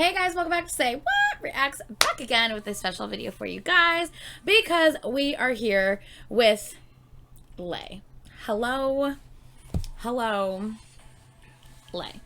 Hey guys, welcome back to Say What Reacts, back again with this special video for you guys because we are here with Lay. Hello, Lay.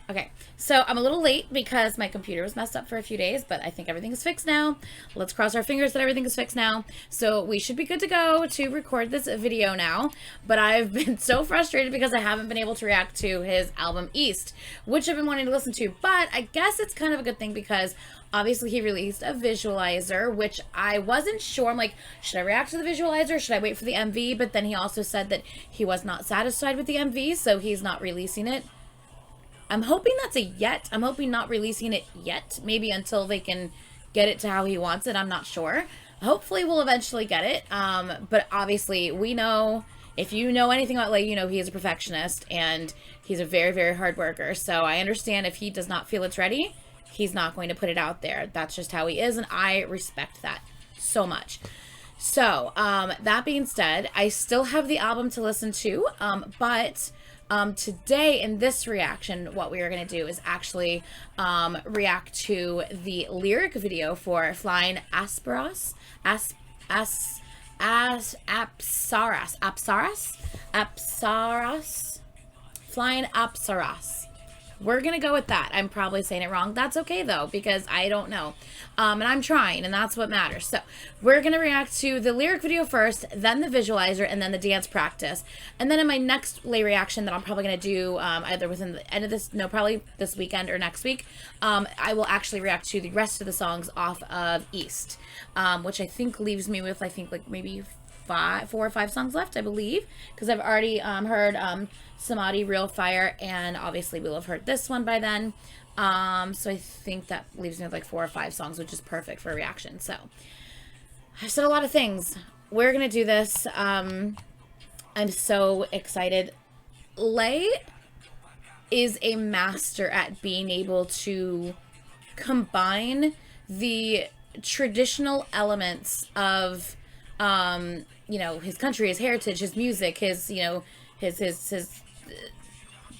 Okay, so I'm a little late because my computer was messed up for a few days, but I think everything is fixed now. Let's cross our fingers that everything is fixed now. So we should be good to go to record this video now, but I've been so frustrated because I haven't been able to react to his album East, which I've been wanting to listen to, but I guess it's kind of a good thing because obviously he released a visualizer, which I wasn't sure. I'm like, should I react to the visualizer? Should I wait for the MV? But then he also said that he was not satisfied with the MV, so he's not releasing it. I'm hoping that's a yet. I'm hoping not releasing it yet. Maybe until they can get it to how he wants it. I'm not sure. Hopefully we'll eventually get it. But obviously we know, if you know anything about Lay, you know he is a perfectionist and he's a very, very hard worker. So I understand if he does not feel it's ready, he's not going to put it out there. That's just how he is, and I respect that so much. So that being said, I still have the album to listen to, but today in this reaction, what we are going to do is actually react to the lyric video for Flying Apsaras. Apsaras. Flying Apsaras. We're going to go with that. I'm probably saying it wrong. That's okay, though, because I don't know. And I'm trying, and that's what matters. So we're going to react to the lyric video first, then the visualizer, and then the dance practice. And then in my next Lay reaction that I'm probably going to do either within the end of this, no, probably this weekend or next week, I will actually react to the rest of the songs off of East, which I think leaves me with, like maybe 4 or 5 songs left, I believe, because I've already heard Samadhi, Real Fire, and obviously we'll have heard this one by then. So I think that leaves me with like 4 or 5 songs, which is perfect for a reaction. So I've said a lot of things. We're gonna do this. I'm so excited. Lay is a master at being able to combine the traditional elements of you know, his country, his heritage, his music, his, you know, his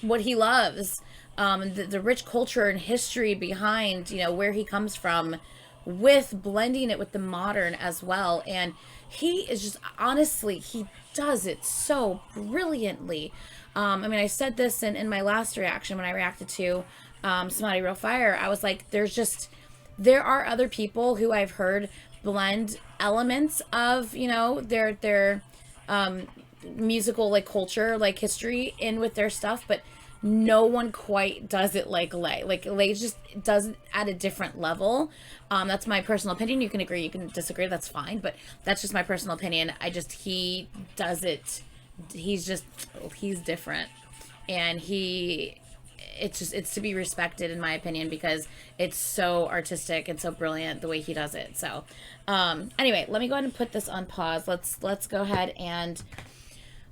what he loves, the rich culture and history behind, you know, where he comes from, with blending it with the modern as well. And he is just, honestly, he does it so brilliantly. I mean, I said this in my last reaction when I reacted to Samadhi, Real Fire. I was like, there are other people who I've heard blend elements of, you know, their musical, like, culture, like, history in with their stuff, but no one quite does it like Lay. Like, Lay just does it at a different level. That's my personal opinion. You can agree, you can disagree, that's fine, but that's just my personal opinion. He does it, he's different, and it's to be respected, in my opinion, because it's so artistic and so brilliant the way he does it. So anyway, let me go ahead and put this on pause. Let's go ahead and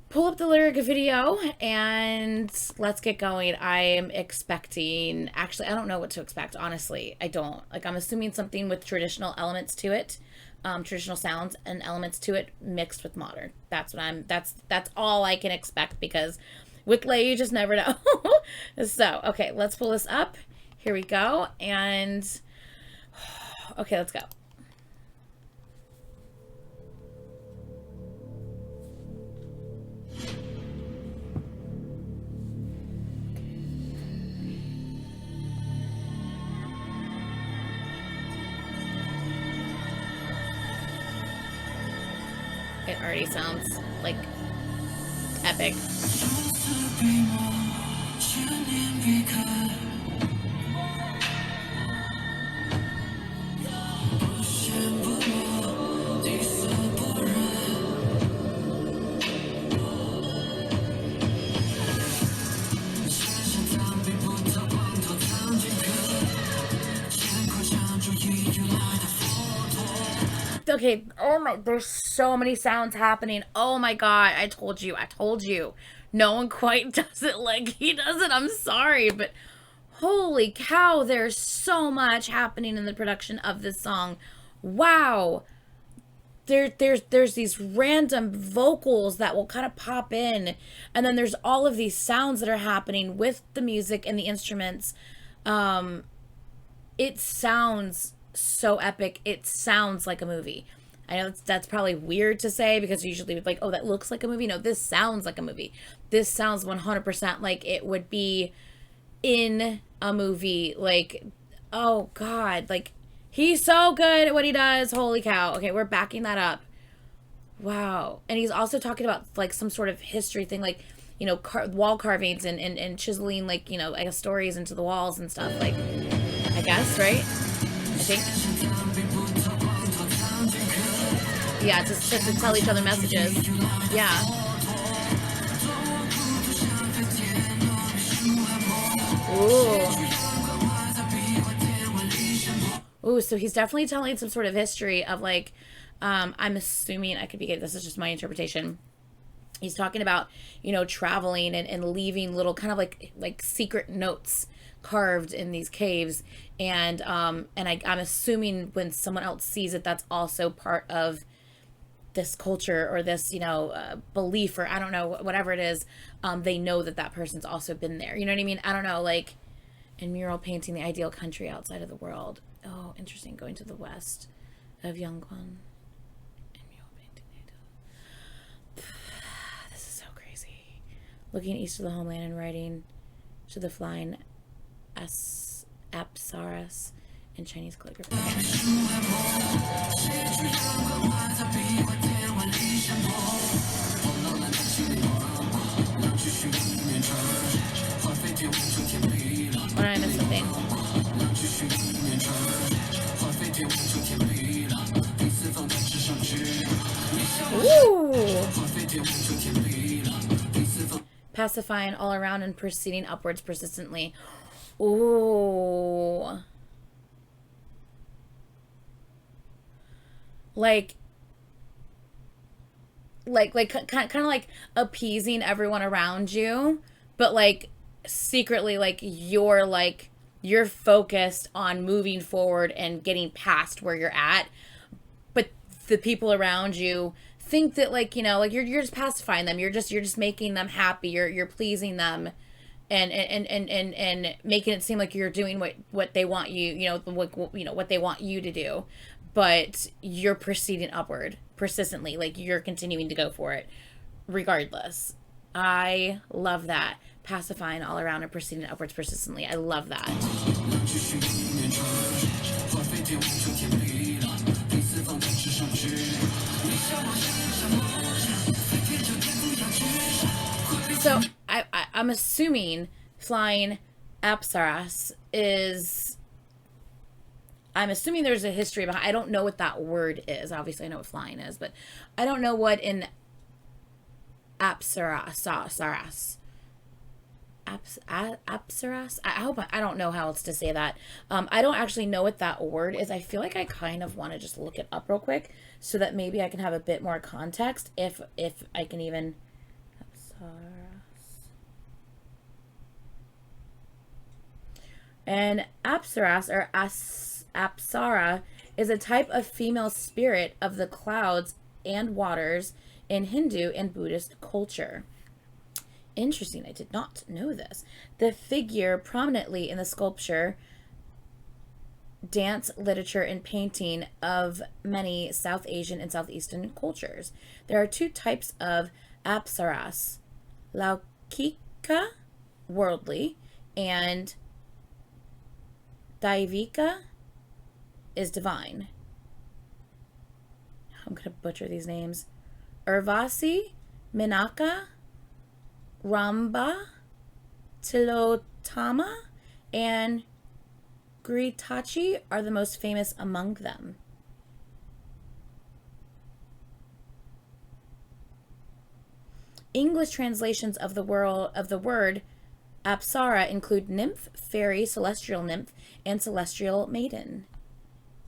pull up the lyric video and let's get going. I am expecting, actually, I don't know what to expect, honestly. I don't. Like, I'm assuming something with traditional elements to it, traditional sounds and elements to it mixed with modern. That's all I can expect, because with Lay, you just never know. So, okay, let's pull this up. Here we go. And, okay, let's go. It already sounds like epic. Okay, oh my, there's so many sounds happening. Oh my god, I told you. No one quite does it like he does it. I'm sorry, but holy cow, there's so much happening in the production of this song. Wow. There's these random vocals that will kind of pop in, and then there's all of these sounds that are happening with the music and the instruments. It sounds so epic. It sounds like a movie. I know that's probably weird to say because usually like, oh, that looks like a movie. No, this sounds like a movie. This sounds 100% like it would be in a movie. Like, oh God, like he's so good at what he does. Holy cow. Okay, we're backing that up. Wow. And he's also talking about like some sort of history thing, like, you know, wall carvings and chiseling, like, you know, I guess stories into the walls and stuff. Like, I guess, right? I think. Yeah, just to tell each other messages. Yeah. Ooh. Ooh, so he's definitely telling some sort of history of like, I'm assuming I could be, this is just my interpretation. He's talking about, you know, traveling and leaving little kind of like secret notes carved in these caves. And I'm assuming when someone else sees it, that's also part of this culture or this, you know, belief, or I don't know, whatever it is. They know that that person's also been there. You know what I mean? I don't know, like, in mural painting, the ideal country outside of the world. Oh, interesting. Going to the west of Yongguan. And mural painting, this is so crazy. Looking east of the homeland and writing to the flying Apsaras in Chinese calligraphy. Or did I miss something? Ooh! Pacifying all around and proceeding upwards persistently. Ooh. Like kind of like appeasing everyone around you, but like secretly you're focused on moving forward and getting past where you're at, but the people around you think that, like, you know, like you're just pacifying them, you're just making them happy, you're pleasing them, and making it seem like you're doing what they want you, you know, what they want you to do, but you're proceeding upward persistently, like you're continuing to go for it regardless. I love that. Pacifying all around and proceeding upwards persistently. I love that. So I'm assuming flying Apsaras is. I'm assuming there's a history behind. I don't know what that word is. Obviously, I know what flying is, but I don't know what an Apsaras. Apsaras. I hope I don't know how else to say that. I don't actually know what that word is. I feel like I kind of want to just look it up real quick so that maybe I can have a bit more context if I can even. Apsaras. And Apsaras or Apsara is a type of female spirit of the clouds and waters in Hindu and Buddhist culture. Interesting, I did not know this. The figure prominently in the sculpture, dance, literature, and painting of many South Asian and Southeastern cultures. There are two types of Apsaras, Laukika, worldly, and Daivika is divine. I'm going to butcher these names. Urvasi, Minaka, Ramba, Tilotama, and Gritachi are the most famous among them. English translations of the word Apsara include nymph, fairy, celestial nymph, and celestial maiden.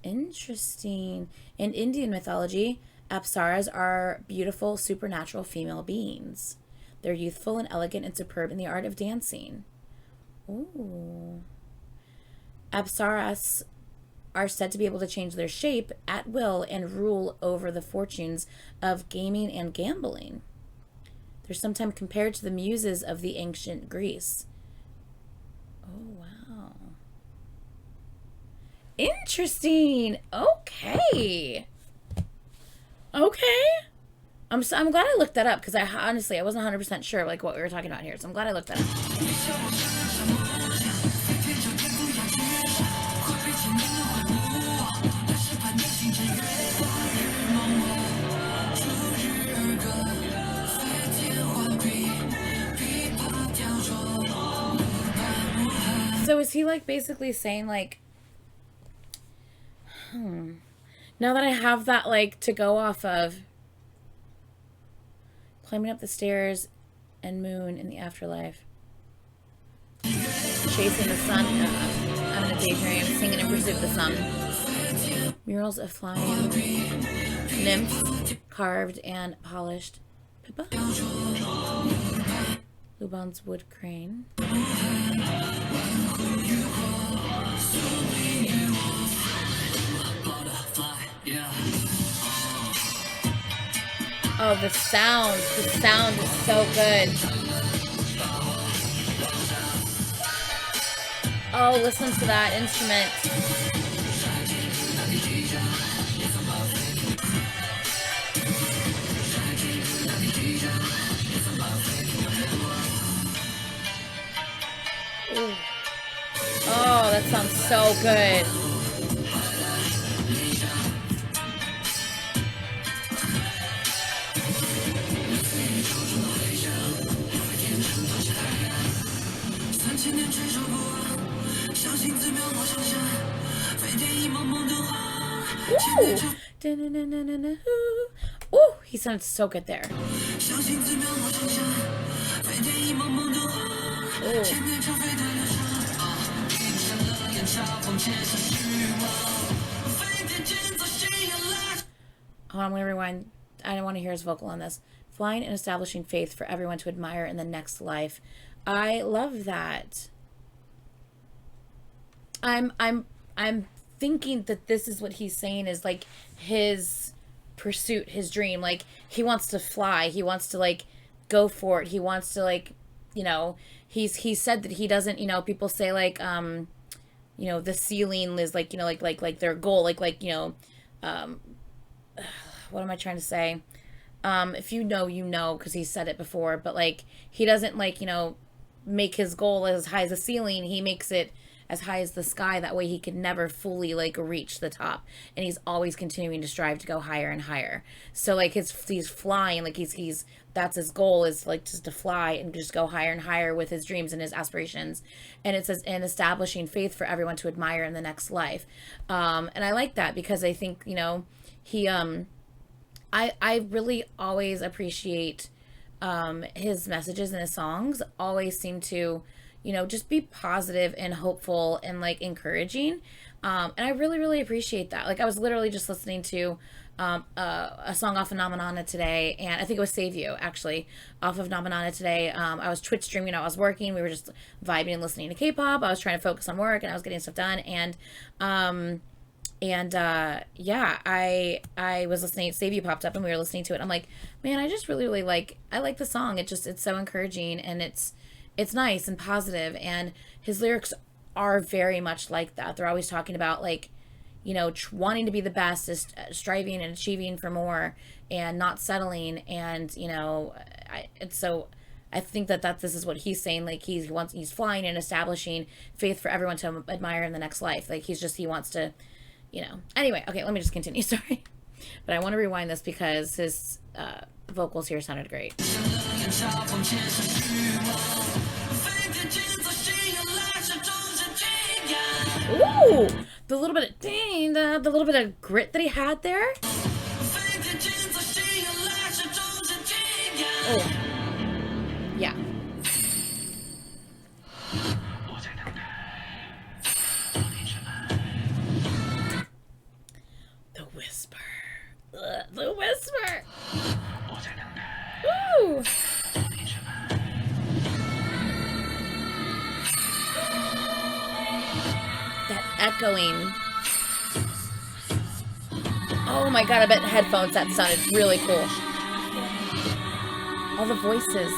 Interesting. In Indian mythology, Apsaras are beautiful, supernatural female beings. They're youthful and elegant and superb in the art of dancing. Ooh. Apsaras are said to be able to change their shape at will and rule over the fortunes of gaming and gambling. They're sometimes compared to the muses of the ancient Greece. Oh, wow. Interesting. Okay. Okay. I'm glad I looked that up, because I honestly, I wasn't 100% sure like what we were talking about here, so I'm glad I looked that up. So is he like basically saying like, now that I have that like to go off of, climbing up the stairs and moon in the afterlife, chasing the sun, I'm in a daydream, singing in pursuit of the sun, murals of flying nymphs, carved and polished, Pippa, Lubon's wood crane, oh, the sound is so good. Oh, listen to that instrument. Ooh. Oh, that sounds so good. Ooh, he sounds so good there. Ooh. Oh, I'm gonna rewind. I don't want to hear his vocal on this. Flying and establishing faith for everyone to admire in the next life. I love that. I'm thinking that this is what he's saying is like his pursuit, his dream. Like he wants to fly. He wants to like go for it. He wants to like, you know, he said that he doesn't, you know, people say like, you know, the ceiling is like, you know, like their goal, like, you know, what am I trying to say? If you know, you know, because he said it before, but like, he doesn't like, you know, make his goal as high as the ceiling. He makes it as high as the sky. That way he could never fully like reach the top. And he's always continuing to strive to go higher and higher. So like he's flying, like he's that's his goal, is like just to fly and just go higher and higher with his dreams and his aspirations. And it says, and establishing faith for everyone to admire in the next life. And I like that because I think, you know, he, I really always appreciate his messages and his songs always seem to, you know, just be positive and hopeful and like encouraging. And I really, really appreciate that. Like I was literally just listening to a song off of Namanana today, and I think it was Save You actually off of Namanana today. I was Twitch streaming, I was working, we were just vibing and listening to K-pop. I was trying to focus on work and I was getting stuff done, and yeah, I was listening, Save You popped up and we were listening to it. I'm like, man, I just really, really like, I like the song. It's so encouraging and it's nice and positive, and his lyrics are very much like that. They're always talking about like, you know, wanting to be the best, is striving and achieving for more and not settling. And, you know, I think that this is what he's saying. Like he's flying and establishing faith for everyone to admire in the next life. Like he wants to, you know, anyway, okay, let me just continue. Sorry. But I want to rewind this because his vocals here sounded great. Ooh, the little bit of dang, the little bit of grit that he had there. Oh, yeah. The whisper. Ugh, the whisper. Ooh. That echoing. Oh my god, I bet headphones that sounded really cool. All the voices.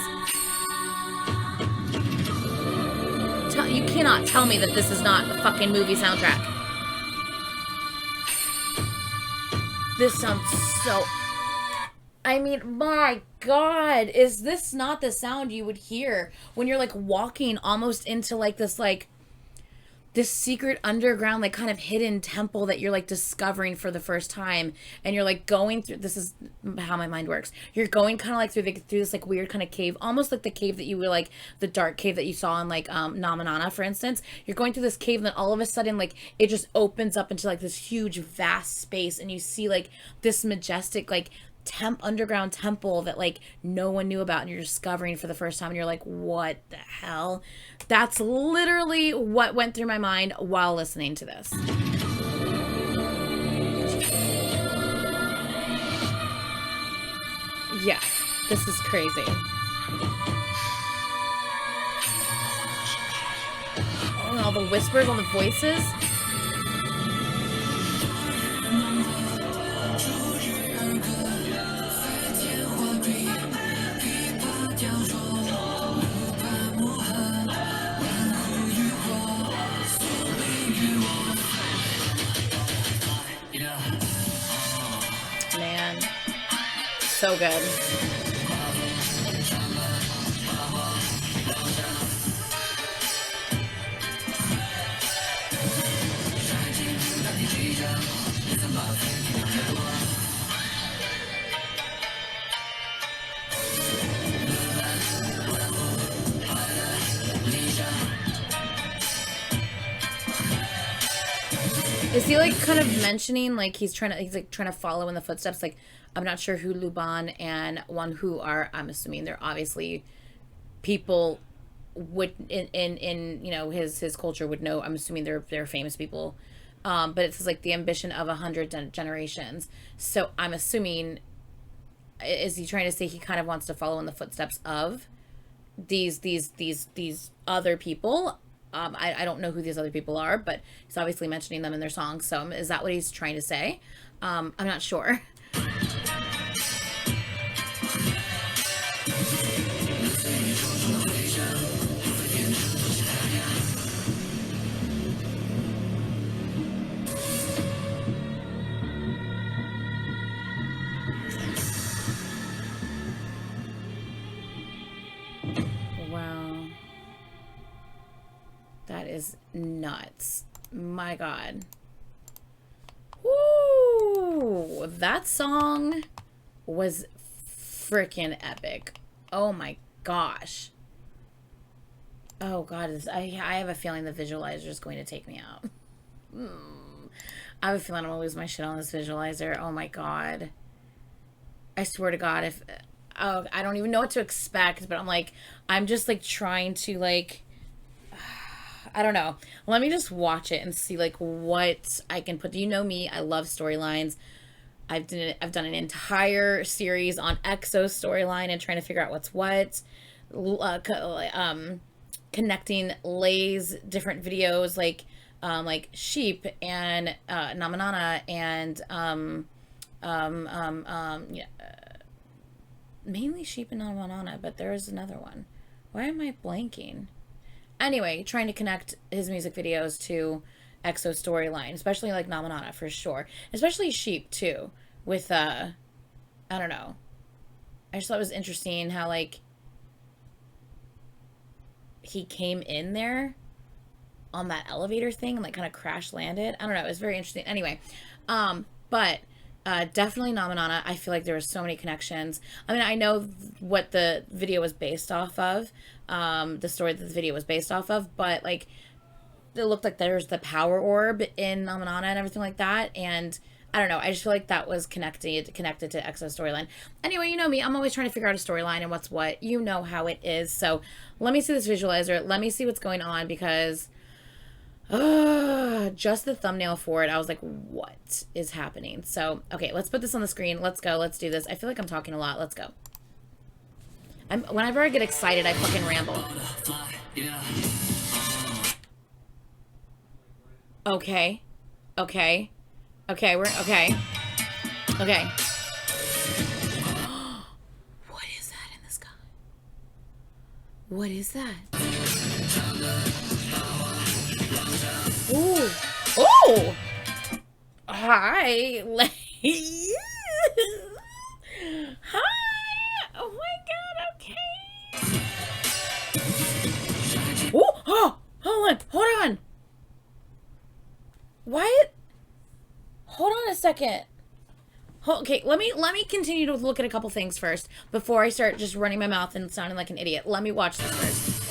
You cannot tell me that this is not a fucking movie soundtrack. This sounds so... I mean, my God, is this not the sound you would hear when you're, like, walking almost into, like, this secret underground, like, kind of hidden temple that you're, like, discovering for the first time, and you're, like, going through... This is how my mind works. You're going kind of, like, through this, like, weird kind of cave, almost like the cave that you were, like, the dark cave that you saw in, like, Namanana, for instance. You're going through this cave, and then all of a sudden, like, it just opens up into, like, this huge, vast space, and you see, like, this majestic, like, underground temple that, like, no one knew about, and you're discovering for the first time, and you're like, what the hell? That's literally what went through my mind while listening to this. Yeah, this is crazy. Oh, and all the whispers, all the voices. Man, so good. Is he, like, kind of mentioning, like, he's like trying to follow in the footsteps? Like, I'm not sure who Luban and Wanhu are. I'm assuming they're obviously people would in you know, his culture would know. I'm assuming they're famous people. But it says, like, the ambition of 100 generations. So I'm assuming, is he trying to say he kind of wants to follow in the footsteps of these other people? I don't know who these other people are, but he's obviously mentioning them in their songs. So is that what he's trying to say? I'm not sure. Wow. That is nuts. My God. Woo! That song was freaking epic. Oh my gosh. Oh God, I have a feeling the visualizer is going to take me out. I have a feeling I'm gonna lose my shit on this visualizer. Oh my God. I swear to God, I don't even know what to expect, but I'm just, like, trying to, like, I don't know. Let me just watch it and see, like, what I can put. You know me, I love storylines. I've done an entire series on EXO's storyline and trying to figure out what's what. Connecting Lay's different videos, like Sheep and Namanana and yeah, mainly Sheep and Namanana, but there is another one. Why am I blanking? Anyway, trying to connect his music videos to EXO's storyline, especially, like, Namanana for sure, especially Sheep too. With I don't know. I just thought it was interesting how, like, he came in there on that elevator thing and, like, kind of crash landed. I don't know. It was very interesting. Anyway, but definitely Namanana. I feel like there were so many connections. I mean, I know what the video was based off of, the story that the video was based off of, but, like, it looked like there's the power orb in Namanana and everything like that, and I don't know. I just feel like that was connected to EXO's storyline. Anyway, you know me. I'm always trying to figure out a storyline and what's what. You know how it is. So let me see this visualizer. Let me see what's going on, because just the thumbnail for it, I was like, what is happening? So, okay, let's put this on the screen. Let's go. Let's do this. I feel like I'm talking a lot. Let's go. Whenever I get excited, I fucking ramble. Okay. Okay. Okay, okay. Okay. What is that in the sky? What is that? Ooh. Oh! Hi, ladies. second. Okay, let me continue to look at a couple things first before I start just running my mouth and sounding like an idiot. Let me watch this first.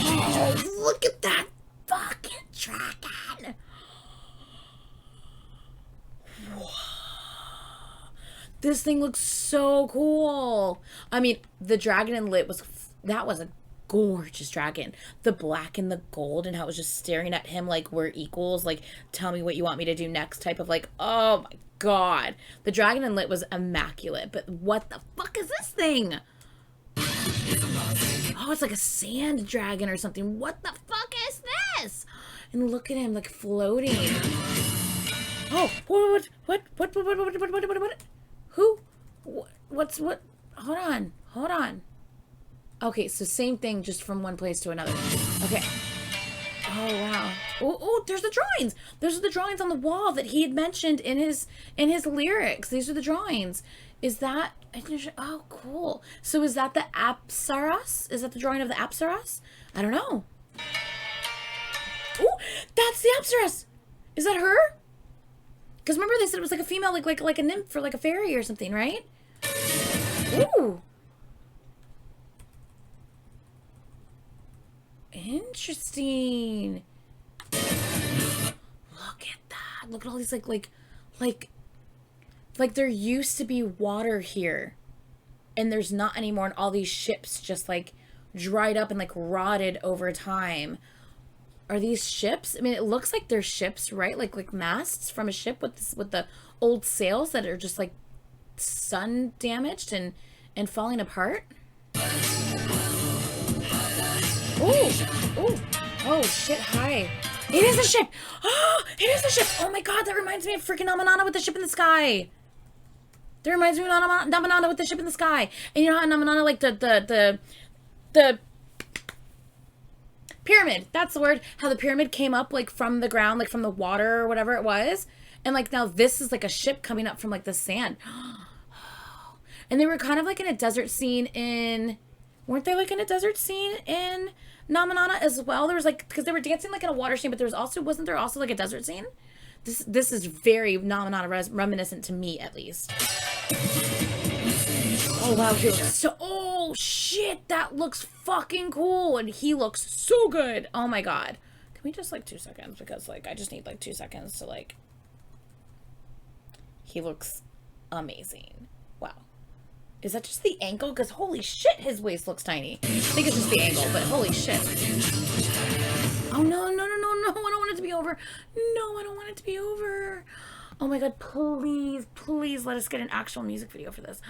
Oh, look at that fucking dragon. Whoa. This thing looks so cool. I mean, the dragon in lit was a gorgeous dragon. The black and the gold and how it was just staring at him like we're equals, like tell me what you want me to do next type of like, oh my god. The dragon in lit was immaculate, but what the fuck is this thing? Oh, it's like a sand dragon or something. What the fuck is this? And look at him like floating. Oh, what? Who? What's what? Hold on. Okay, so same thing, just from one place to another. Okay. Oh, wow. Oh, there's the drawings. Those are the drawings on the wall that he had mentioned in his lyrics. These are the drawings. Is that... Oh, cool. So is that the Apsaras? Is that the drawing of the Apsaras? I don't know. Oh, that's the Apsaras. Is that her? Because remember they said it was like a female, like a nymph or like a fairy or something, right? Ooh. Interesting. Look at that. Look at all these like there used to be water here and there's not anymore, and all these ships just like dried up and like rotted over time. Are these ships? I mean, it looks like they're ships, right? Like masts from a ship with the old sails that are just like sun damaged and falling apart. Oh shit, hi. It is a ship! Oh, it is a ship! Oh my god, that reminds me of freaking Namanana with the ship in the sky. That reminds me of Namanana with the ship in the sky. And you know how Namanana, like the pyramid, that's the word. How the pyramid came up like from the ground, like from the water or whatever it was. And like now this is like a ship coming up from like the sand. And they were kind of like in a desert scene in... Weren't they like in a desert scene in Namanana as well? There was like, because they were dancing like in a water scene, but there was also, wasn't there also like a desert scene? This is very Namanana reminiscent to me, at least. Oh wow, he looks so, oh shit, that looks fucking cool, and he looks so good. Oh my god. Can we just like 2 seconds, because like I just need like 2 seconds to like, he looks amazing. Wow. Is that just the ankle? Because holy shit, his waist looks tiny. I think it's just the ankle, but holy shit. Oh no, I don't want it to be over. No, I don't want it to be over. Oh my god, please let us get an actual music video for this.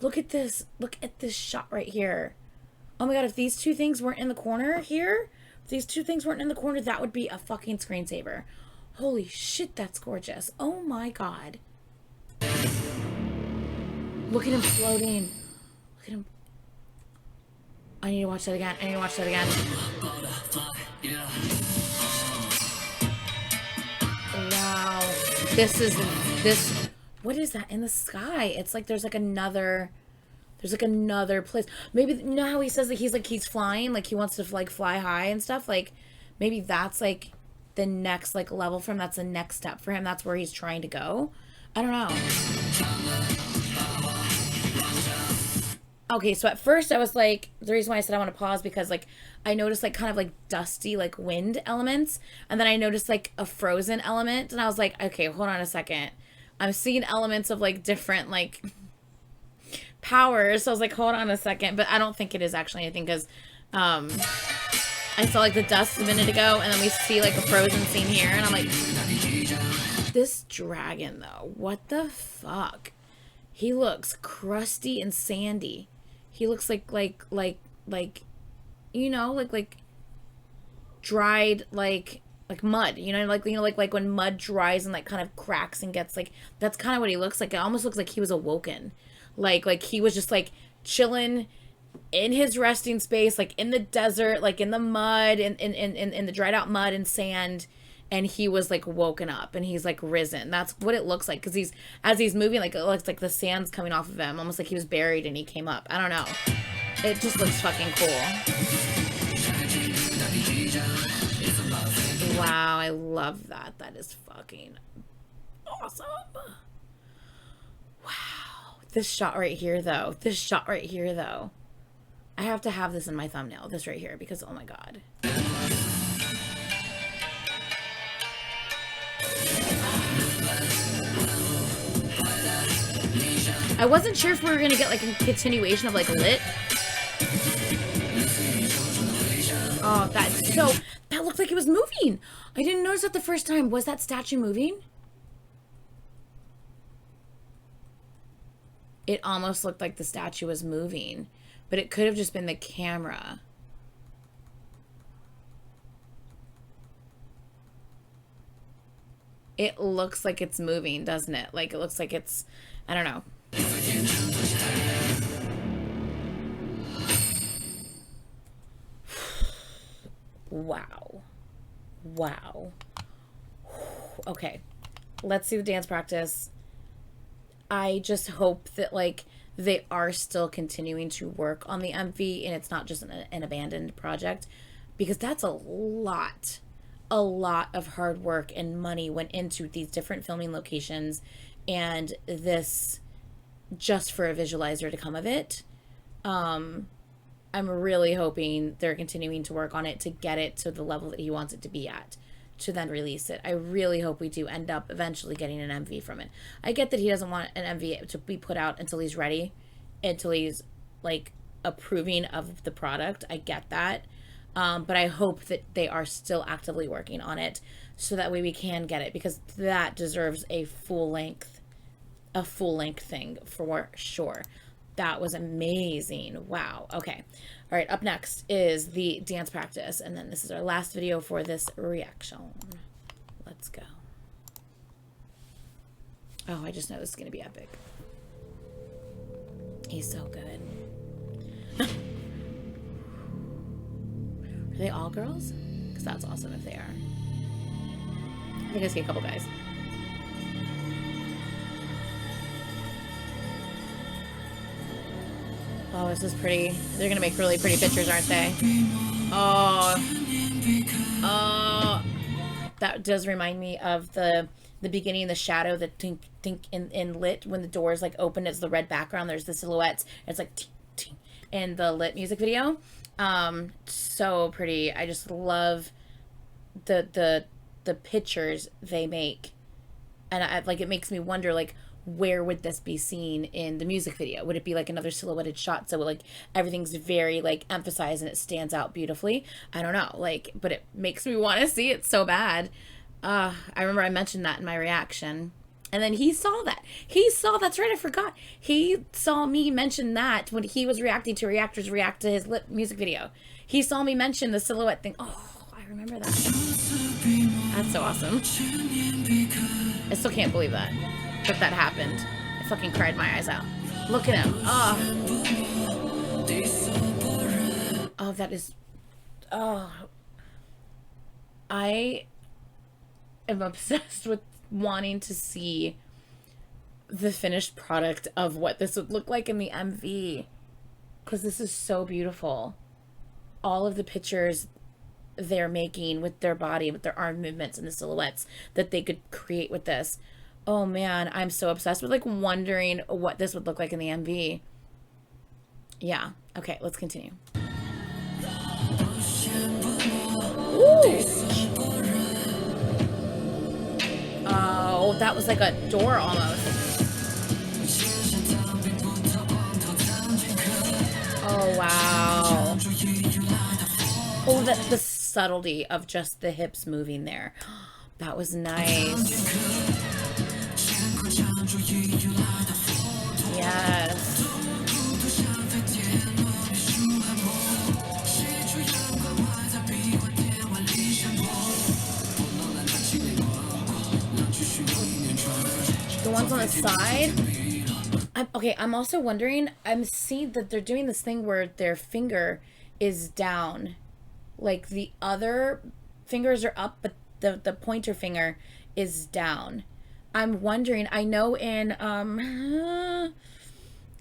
Look at this. Look at this shot right here. Oh my god, if these two things weren't in the corner here, that would be a fucking screensaver. Holy shit, that's gorgeous. Oh my god. Look at him floating. Look at him. I need to watch that again. Wow. This, what is that in the sky? It's like there's like another place. Maybe, you know how he says that he's flying, like he wants to like fly high and stuff? Like maybe that's like the next like level for him. That's the next step for him. That's where he's trying to go. I don't know. Okay, so at first I was like, the reason why I said I want to pause because like I noticed like kind of like dusty like wind elements, and then I noticed like a frozen element, and I was like, okay, hold on a second. I'm seeing elements of like different like powers, so I was like, hold on a second, but I don't think it is actually anything because I saw like the dust a minute ago, and then we see like a frozen scene here, and I'm like, this dragon though, what the fuck? He looks crusty and sandy. He looks like you know, like dried like mud, you know, like when mud dries and like kind of cracks and gets like, that's kind of what he looks like. It almost looks like he was awoken. Like he was just like chilling in his resting space, like in the desert, like in the mud, in the dried out mud and sand, and he was like woken up and he's like risen. That's what it looks like, because as he's moving, like it looks like the sand's coming off of him, almost like he was buried and he came up. I don't know, it just looks fucking cool. Wow, I love that. That is fucking awesome. Wow. This shot right here, though. This shot right here, though. I have to have this in my thumbnail. This right here, because, oh my god. I wasn't sure if we were going to get, like, a continuation of, like, Lit. Oh, that's so... That looked like it was moving. I didn't notice that the first time. Was that statue moving? It almost looked like the statue was moving. But it could have just been the camera. It looks like it's moving, doesn't it? Like, it looks like it's... I don't know. Wow. Wow. Okay. Let's see the dance practice. I just hope that, like, they are still continuing to work on the MV and it's not just an abandoned project, because that's a lot of hard work and money went into these different filming locations, and this just for a visualizer to come of it. I'm really hoping they're continuing to work on it to get it to the level that he wants it to be at, to then release it. I really hope we do end up eventually getting an MV from it. I get that he doesn't want an MV to be put out until he's ready, until he's, like, approving of the product. I get that. But I hope that they are still actively working on it so that way we can get it, because that deserves a full length thing for sure. That was amazing. Wow. Okay. All right. Up next is the dance practice. And then this is our last video for this reaction. Let's go. Oh, I just know this is going to be epic. He's so good. Are they all girls? Because that's awesome if they are. I think I see a couple guys. Oh, this is pretty. They're gonna make really pretty pictures, aren't they? Oh. Oh. That does remind me of the beginning, the shadow, the tink tink in Lit, when the doors like open, it's the red background, there's the silhouettes, it's like tink tink in the Lit music video. So pretty. I just love the pictures they make. And I like, it makes me wonder, like, where would this be seen in the music video? Would it be like another silhouetted shot, so like everything's very like emphasized and it stands out beautifully? I don't know, like, but it makes me want to see it so bad. I remember I mentioned that in my reaction, and then he saw that. That's right, I forgot. He saw me mention that when he was reacting to reactors react to his Lit music video. He saw me mention the silhouette thing. Oh, I remember that. That's so awesome. I still can't believe that happened. I fucking cried my eyes out. Look at him. Oh. Oh, that is... Oh. I am obsessed with wanting to see the finished product of what this would look like in the MV. Because this is so beautiful. All of the pictures they're making with their body, with their arm movements and the silhouettes that they could create with this. Oh man, I'm so obsessed with like wondering what this would look like in the MV. Yeah. Okay, let's continue. Ooh. Oh, that was like a door almost. Oh wow. Oh, the subtlety of just the hips moving there. That was nice. Yes. The ones on the side. I'm also wondering, I'm seeing that they're doing this thing where their finger is down. Like the other fingers are up, but the pointer finger is down. I'm wondering, I know in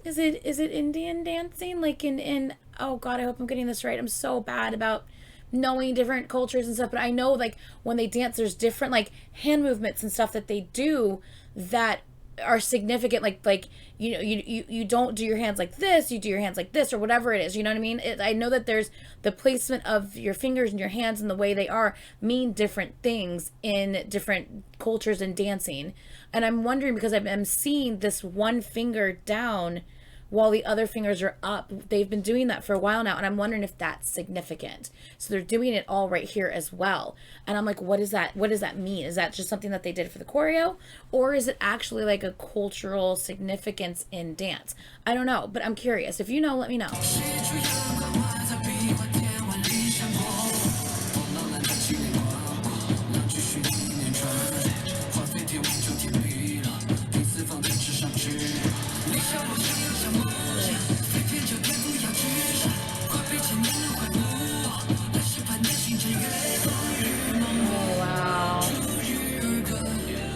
is it Indian dancing? Like in oh god, I hope I'm getting this right. I'm so bad about knowing different cultures and stuff, but I know like when they dance, there's different like hand movements and stuff that they do that are significant, like you don't do your hands like this, you do your hands like this, or whatever it is, you know what I mean? I know that there's the placement of your fingers and your hands and the way they are mean different things in different cultures and dancing. And I'm wondering, because I'm seeing this one finger down while the other fingers are up. They've been doing that for a while now, and I'm wondering if that's significant. So they're doing it all right here as well. And I'm like, what is that? What does that mean? Is that just something that they did for the choreo? Or is it actually like a cultural significance in dance? I don't know, but I'm curious. If you know, let me know.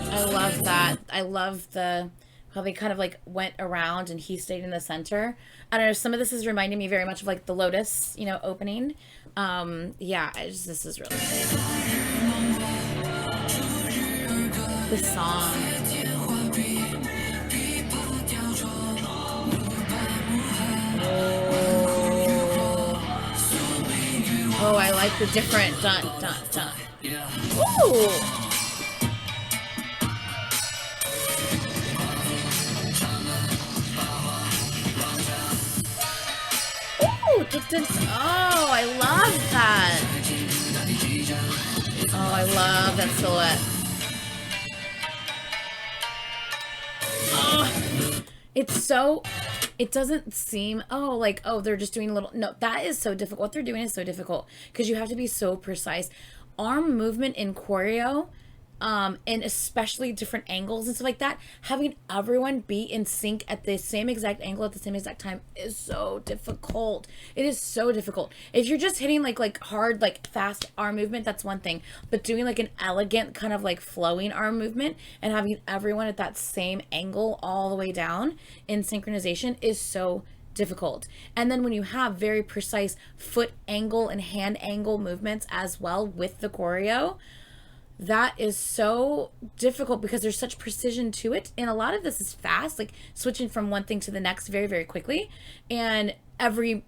I love that. I love how they kind of like went around and he stayed in the center. I don't know, some of this is reminding me very much of like the Lotus, you know, opening. Yeah, this is really great. The song. Oh, I like the different dun dun dun. Ooh. Oh, I love that. Oh, I love that silhouette. Oh, it's so, it doesn't seem, oh, like, oh, they're just doing a little, no, that is so difficult. What they're doing is so difficult because you have to be so precise. Arm movement in choreo, and especially different angles and stuff like that, having everyone be in sync at the same exact angle at the same exact time is so difficult. It is so difficult. If you're just hitting like hard, like fast arm movement, that's one thing, but doing like an elegant kind of like flowing arm movement and having everyone at that same angle all the way down in synchronization is so difficult. And then when you have very precise foot angle and hand angle movements as well with the choreo, that is so difficult because there's such precision to it. And a lot of this is fast, like switching from one thing to the next very, very quickly. And every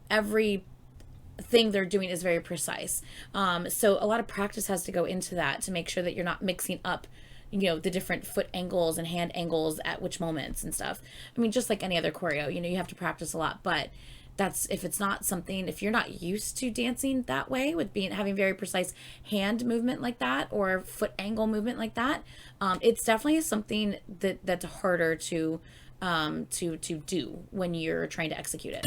thing they're doing is very precise. So a lot of practice has to go into that to make sure that you're not mixing up, you know, the different foot angles and hand angles at which moments and stuff. I mean, just like any other choreo, you know, you have to practice a lot, but that's, if it's not something, if you're not used to dancing that way with having very precise hand movement like that or foot angle movement like that, it's definitely something that's harder to do when you're trying to execute it.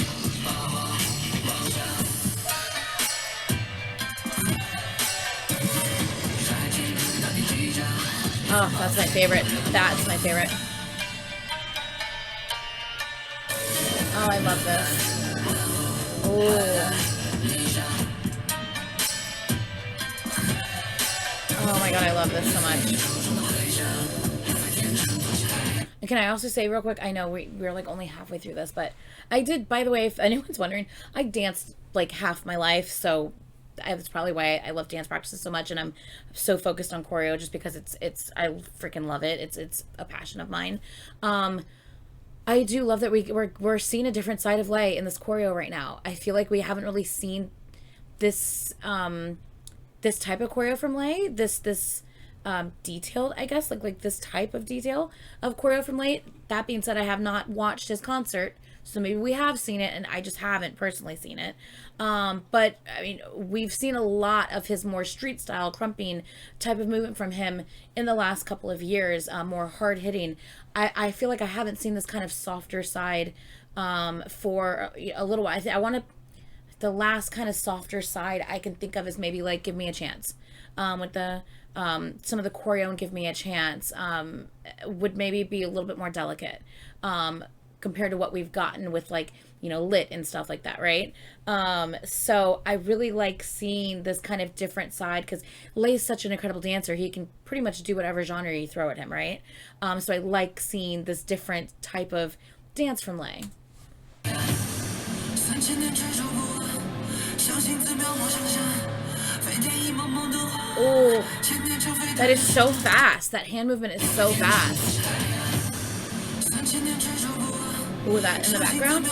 Oh, that's my favorite. That's my favorite. Oh, I love this. Oh. Oh my god, I love this so much. And can I also say real quick, I know we're like only halfway through this, but I did, by the way, if anyone's wondering, I danced like half my life, so that's probably why I love dance practices so much, and I'm so focused on choreo just because it's I freaking love it. It's a passion of mine. I do love that we're seeing a different side of Lay in this choreo right now. I feel like we haven't really seen this this type of choreo from Lay, this detailed, I guess, like this type of detail of choreo from Lay. That being said, I have not watched his concert, so maybe we have seen it and I just haven't personally seen it. But I mean, we've seen a lot of his more street style crumping type of movement from him in the last couple of years, more hard hitting. I feel like I haven't seen this kind of softer side for a little while. I want to, the last kind of softer side I can think of is maybe like Give Me a Chance, with the some of the choreo and Give Me a Chance would maybe be a little bit more delicate compared to what we've gotten with, like, you know, Lit and stuff like that, right? So I really like seeing this kind of different side because Lay's such an incredible dancer. He can pretty much do whatever genre you throw at him, right? So I like seeing this different type of dance from Lay. Oh, that is so fast. That hand movement is so fast. Ooh, that in the background.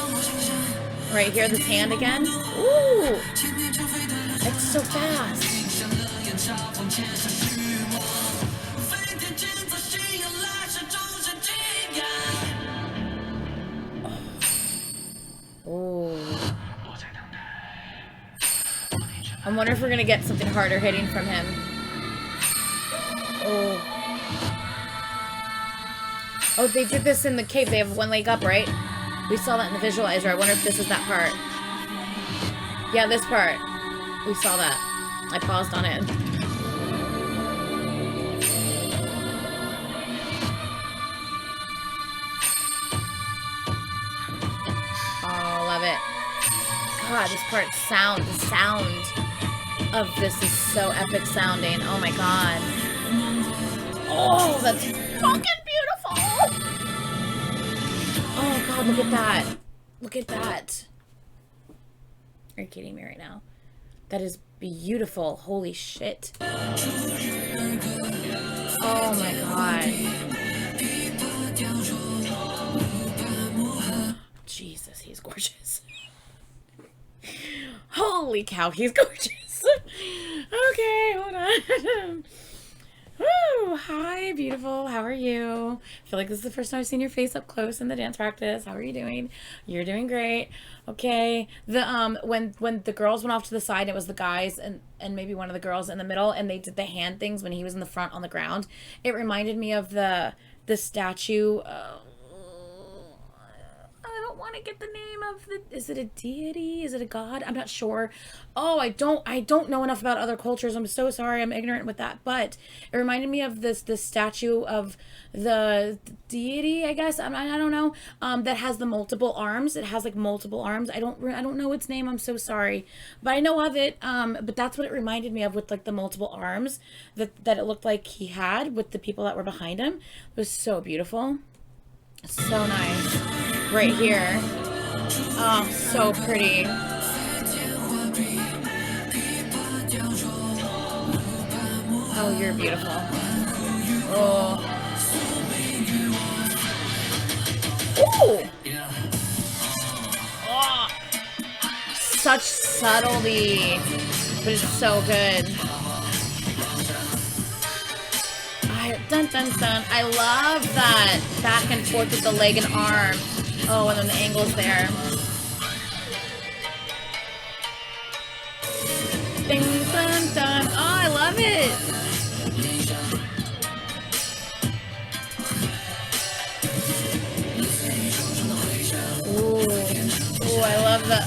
Right here, this hand again. Ooh, it's so fast. Oh. I wonder if we're gonna get something harder hitting from him. Oh. Oh, they did this in the cave. They have one leg up, right? We saw that in the visualizer. I wonder if this is that part. Yeah, this part. We saw that. I paused on it. Oh, love it. God, this part sound, the sound of this is so epic sounding. Oh my god. Oh, that's fucking beautiful. Oh god, look at that. Look at that. Are you kidding me right now? That is beautiful. Holy shit. Oh my god. Jesus, he's gorgeous. Holy cow, he's gorgeous. Okay, hold on. Woo! Hi, beautiful. How are you? I feel like this is the first time I've seen your face up close in the dance practice. How are you doing? You're doing great. Okay. The when the girls went off to the side, it was the guys and maybe one of the girls in the middle, and they did the hand things when he was in the front on the ground. It reminded me of the statue. I don't want to get the name of the. Is it a deity? Is it a god? I'm not sure. Oh, I don't know enough about other cultures. I'm so sorry. I'm ignorant with that. But it reminded me of this statue of the deity, I guess. I don't know. That has the multiple arms. It has like multiple arms. I don't know its name. I'm so sorry, but I know of it. But that's what it reminded me of with like the multiple arms that it looked like he had with the people that were behind him. It was so beautiful. So nice. Right here. Oh, so pretty. Oh, you're beautiful. Oh. Ooh. Oh. Such subtlety, but it's so good. Dun dun dun. I love that back and forth with the leg and arm. Oh, and then the angles there. Ding dun dun. Oh, I love it. Ooh. Ooh, I love the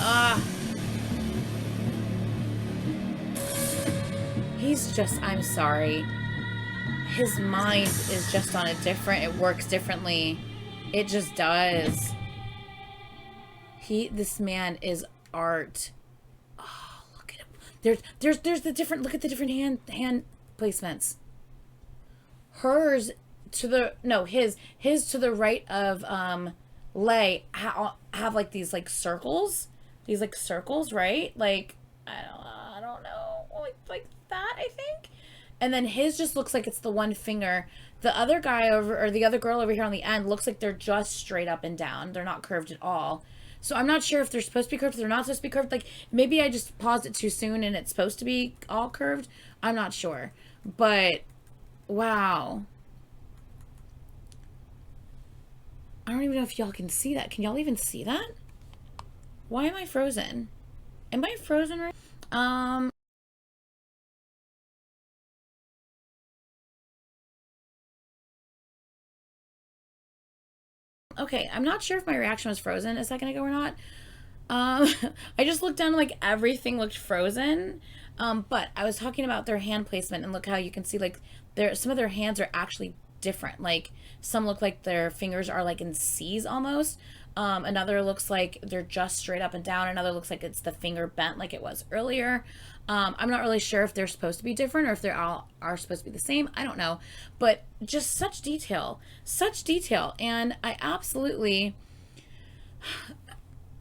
He's just, I'm sorry. His mind is just on a different, it works differently. It just does. This man is art. Oh, look at him. There's the different, look at the different hand placements. Hers to the, no, his to the right of, Lay have like these like circles. These like circles, right? Like, I don't know. Like that, I think. And then his just looks like it's the one finger. The other guy over, or the other girl over here on the end looks like they're just straight up and down. They're not curved at all. So I'm not sure if they're supposed to be curved, if they're not supposed to be curved. Like, maybe I just paused it too soon and it's supposed to be all curved. I'm not sure. But, wow. I don't even know if y'all can see that. Can y'all even see that? Why am I frozen? Am I frozen right? Okay, I'm not sure if my reaction was frozen a second ago or not. I just looked down, like everything looked frozen. But I was talking about their hand placement, and look how you can see like some of their hands are actually different. Like some look like their fingers are like in C's almost. Another looks like they're just straight up and down. Another looks like it's the finger bent like it was earlier. I'm not really sure if they're supposed to be different or if they're all are supposed to be the same. I don't know, but just such detail, and I absolutely,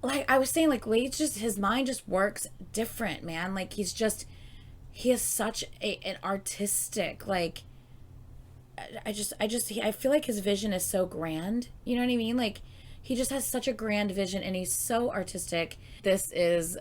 like I was saying, like Lade's just, his mind just works different, man. Like he's just, he has such an artistic, like, I feel like his vision is so grand. You know what I mean? Like, he just has such a grand vision and he's so artistic. This is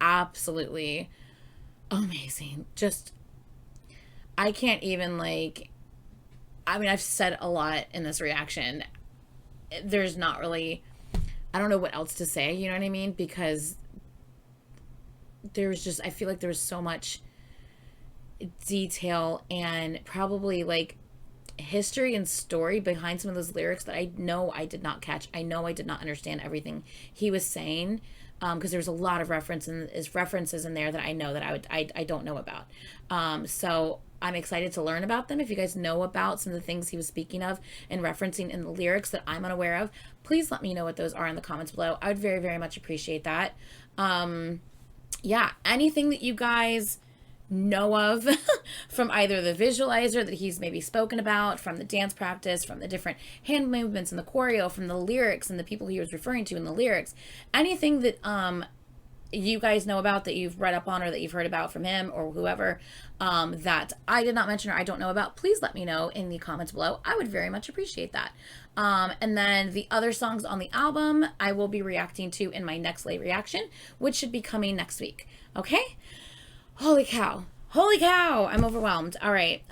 absolutely amazing. Just, I can't even, like, I mean, I've said a lot in this reaction. There's not really, I don't know what else to say, you know what I mean? Because there's just, I feel like there was so much detail and probably like history and story behind some of those lyrics that I know I did not catch. I know I did not understand everything he was saying, because there was a lot of references in there that I know that I don't know about. So I'm excited to learn about them. If you guys know about some of the things he was speaking of and referencing in the lyrics that I'm unaware of, please let me know what those are in the comments below. I would very, very much appreciate that. Yeah, anything that you guys know of from either the visualizer that he's maybe spoken about, from the dance practice, from the different hand movements and the choreo, from the lyrics and the people he was referring to in the lyrics, anything that you guys know about, that you've read up on or that you've heard about from him or whoever, that I did not mention or I don't know about, please let me know in the comments below. I would very much appreciate that. And then the other songs on the album I will be reacting to in my next late reaction, which should be coming next week. Okay? Holy cow. Holy cow. I'm overwhelmed. All right.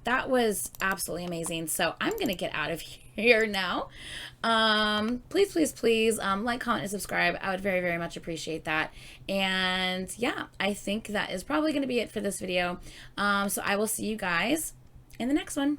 That was absolutely amazing. So I'm going to get out of here now. Please, please, please, like, comment, and subscribe. I would very, very much appreciate that. And yeah, I think that is probably going to be it for this video. So I will see you guys in the next one.